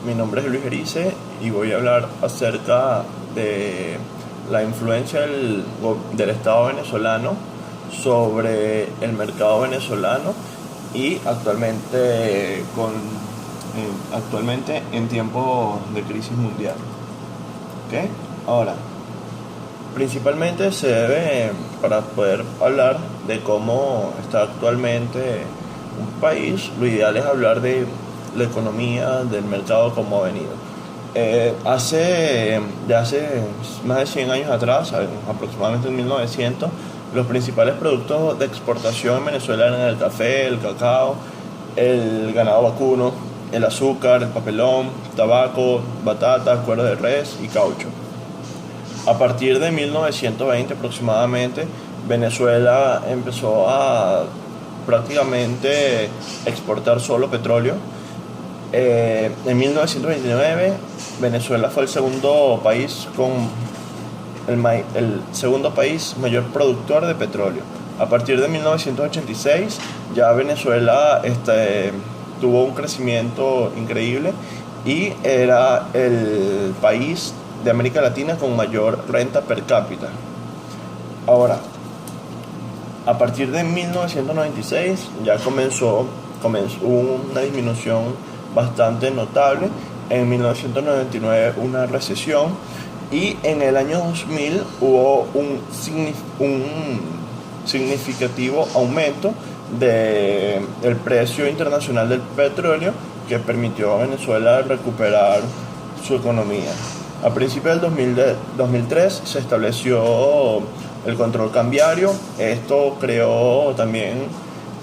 mi nombre es Luis Erice y voy a hablar acerca de la influencia del Estado venezolano sobre el mercado venezolano y actualmente en tiempos de crisis mundial. ¿Ok? Ahora, principalmente se debe, para poder hablar de cómo está actualmente un país, lo ideal es hablar de la economía, del mercado, cómo ha venido. Hace más de 100 años atrás, aproximadamente en 1900, los principales productos de exportación en Venezuela eran el café, el cacao, el ganado vacuno, el azúcar, el papelón, tabaco, batata, cuero de res y caucho. A partir de 1920 aproximadamente, Venezuela empezó a prácticamente exportar solo petróleo. En 1929, Venezuela fue el segundo país el segundo país mayor productor de petróleo. A partir de 1986, ya Venezuela tuvo un crecimiento increíble y era el país de América Latina con mayor renta per cápita. Ahora, a partir de 1996 ya comenzó una disminución bastante notable. En 1999 una recesión y en el año 2000 hubo un significativo aumento del precio internacional del petróleo que permitió a Venezuela recuperar su economía. A principios del 2003 se estableció el control cambiario. Esto creó también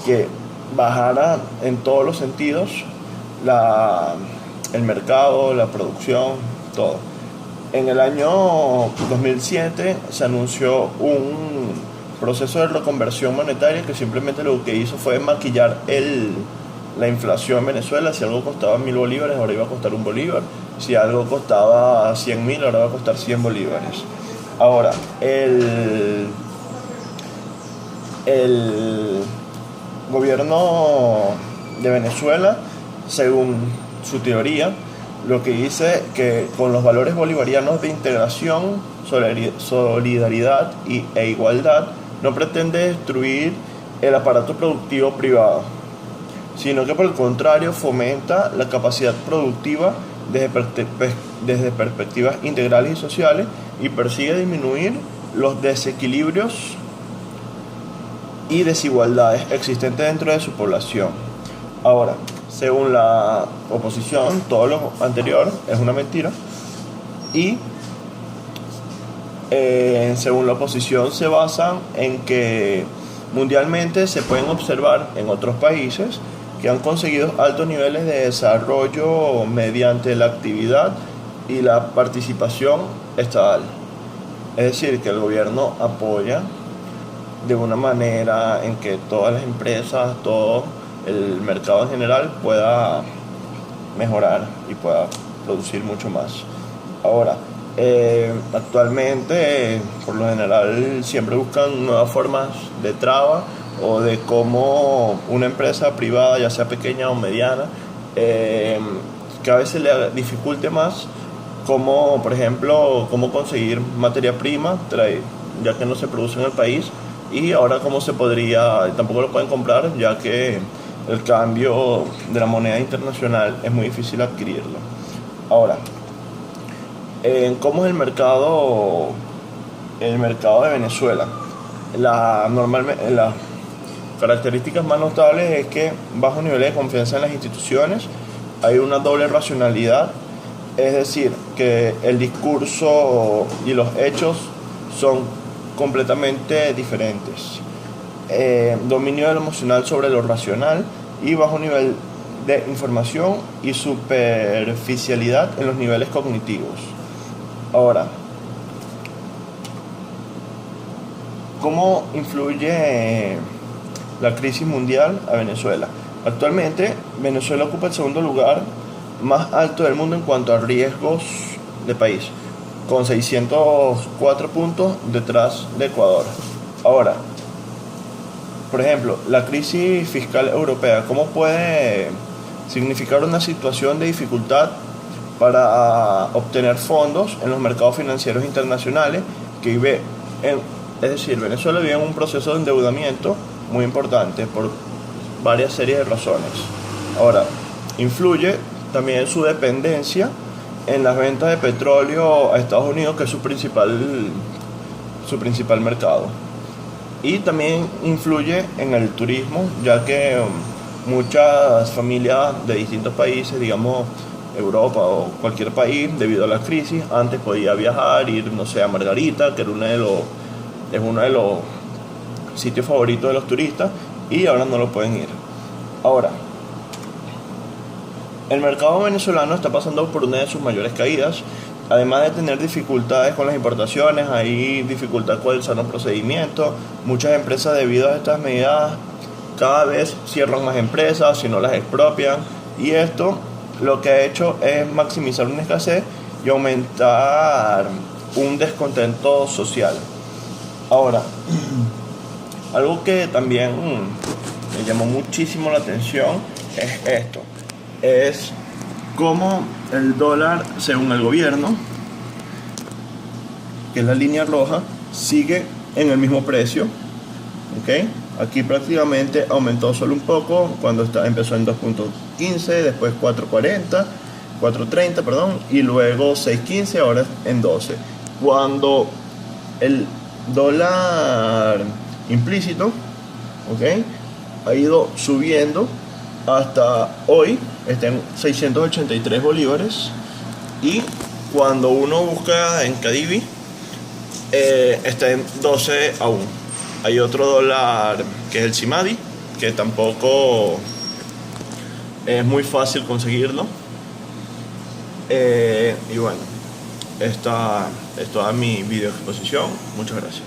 que bajara en todos los sentidos el mercado, la producción, todo. En el año 2007 se anunció un proceso de reconversión monetaria que simplemente lo que hizo fue maquillar la inflación en Venezuela. Si algo costaba 1.000 bolívares, ahora iba a costar 1 bolívar. Si algo costaba 100.000, ahora va a costar 100 bolívares. Ahora, el gobierno de Venezuela, según su teoría, lo que dice que con los valores bolivarianos de integración, solidaridad e igualdad, no pretende destruir el aparato productivo privado, sino que por el contrario fomenta la capacidad productiva desde perspectivas integrales y sociales y persigue disminuir los desequilibrios y desigualdades existentes dentro de su población. Ahora, según la oposición, todo lo anterior es una mentira y según la oposición se basan en que mundialmente se pueden observar en otros países que han conseguido altos niveles de desarrollo mediante la actividad y la participación estatal. Es decir, que el gobierno apoya de una manera en que todas las empresas, todo el mercado en general pueda mejorar y pueda producir mucho más. Ahora, actualmente, por lo general, siempre buscan nuevas formas de traba o de cómo una empresa privada, ya sea pequeña o mediana, que a veces le dificulte más, como por ejemplo, cómo conseguir materia prima, ya que no se produce en el país, y ahora cómo se podría, tampoco lo pueden comprar, ya que el cambio de la moneda internacional es muy difícil adquirirlo. Ahora, ¿cómo es el mercado de Venezuela? Las características más notables es que bajo niveles de confianza en las instituciones, hay una doble racionalidad, es decir, que el discurso y los hechos son completamente diferentes. Dominio de lo emocional sobre lo racional y bajo nivel de información y superficialidad en los niveles cognitivos. Ahora, ¿cómo influye la crisis mundial a Venezuela? Actualmente, Venezuela ocupa el segundo lugar más alto del mundo en cuanto a riesgos de país, con 604 puntos detrás de Ecuador. Ahora, por ejemplo, la crisis fiscal europea, ¿cómo puede significar una situación de dificultad para obtener fondos en los mercados financieros internacionales, que es decir, Venezuela vive en un proceso de endeudamiento muy importante por varias series de razones. Ahora, influye también su dependencia en las ventas de petróleo a Estados Unidos, que es su principal mercado. Y también influye en el turismo, ya que muchas familias de distintos países, digamos Europa o cualquier país, debido a la crisis, antes podía viajar, ir, no sé, a Margarita, que era es uno de los sitios favoritos de los turistas, y ahora no lo pueden ir. Ahora, el mercado venezolano está pasando por una de sus mayores caídas. Además de tener dificultades con las importaciones, hay dificultad con el sano procedimiento. Muchas empresas, debido a estas medidas, cada vez cierran más empresas, si no las expropian. Y esto lo que ha hecho es maximizar una escasez y aumentar un descontento social. Ahora, algo que también me llamó muchísimo la atención es esto. Es cómo el dólar, según el gobierno, que es la línea roja, sigue en el mismo precio. ¿Okay? Aquí prácticamente aumentó solo un poco cuando empezó en 2.15, después 4.40, 4.30, perdón, y luego 6.15, ahora en 12. Cuando el dólar implícito, ¿okay?, ha ido subiendo hasta hoy, está en 683 bolívares, y cuando uno busca en Cadivi, está en 12 aún. Hay otro dólar que es el Cimadi, que tampoco es muy fácil conseguirlo. Y bueno, esta es toda mi video exposición. Muchas gracias.